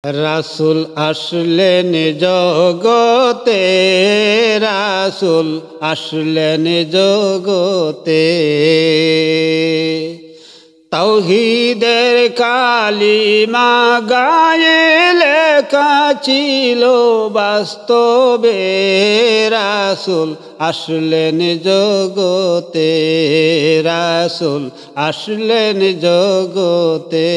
রাসূল আসলেন জগতে, রাসূল আসলেন জগতে। তাওহীদের কালিমা গায়ে লেখা ছিল বাস্তবে, রাসূল আসলেন জগতে, রাসূল আসলেন জগতে।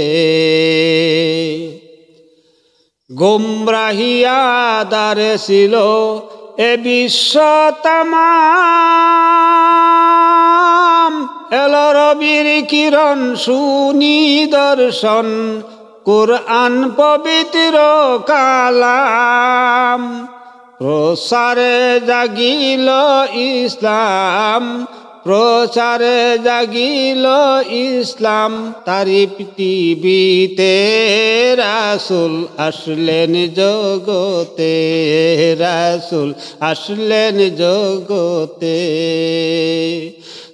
গোমরাহিয়া দ্বারে ছিল এ বিশ্ব তামাম, এলো রবির কিরণ সুনিদর্শন, কুরআন পবিত্র কালাম। প্রচারে জাগিল ইসলাম, প্রচারে জাগিল ইসলাম, তারি পৃথিবীতে রাসূল আসলেন জগতে, রাসূল আসলেন জগতে।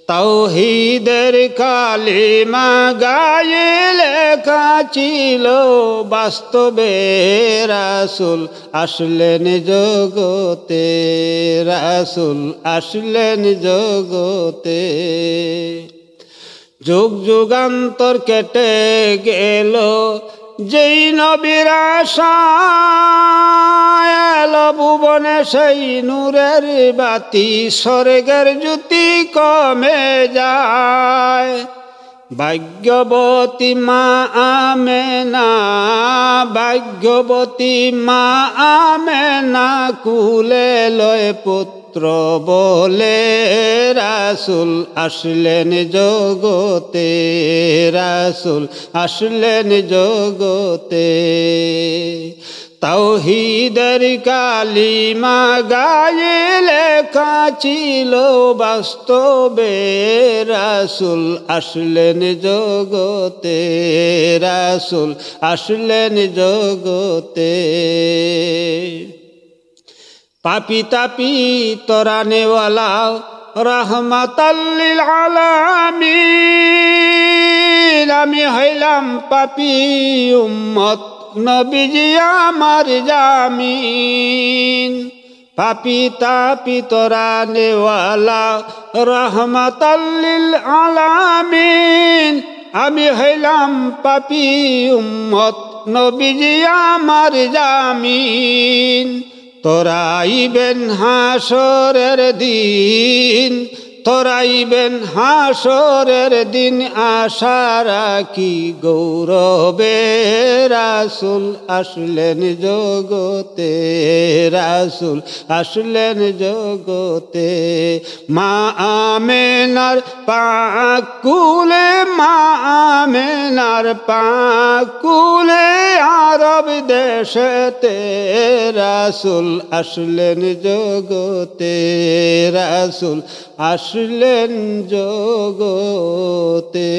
তাওহীদের কালিমা গায়ে লেখা ছিল বাস্তবে, রাসূল আসলেন জগতে, রাসূল আসলেন জগতে। যুগ যুগান্তর কেটে গেল যেই নবীর আশায়, এলো ভুবনে সেই নূরের বাতি, স্বর্গের জ্যোতি কমে যায়। ভাগ্যবতী মা আমেনা, ভাগ্যবতী মা আমেনা, কুলে লয় পুত্র বলে, রাসূল আসলেন জগতে, রাসূল আসলেন জগতে। তাওহীদের কালিমা গায়ে লেখা ছিল বাস্তবে, রাসূল আসলেন জগতে, রাসূল আসলেন জগতে। পাপী তাপী তরানেওয়ালা রাহমাতাল লিল আলামিন, আমি হইলাম পাপী উম্মত, নবীজি আমার জামিন। পাপী তাপী তরানেওয়ালা রাহমাতাল লিল আলামিন, আমি হইলাম পাপী উম্মত, নবীজি আমার জামিন। তোরাইবেন হাসরের দিন, তোরাইবেন হাসরের দিন, আশা রাখি গৌরবে, রাসূল আসলেন জগতে, রাসূল আসলেন জগতে। মা আমেনার পাক কুলে, মা আমেনার পাক কুলে, আরব দেশেতে রাসূল আসলেন জগতে, রাসূল আসলেন জগতে।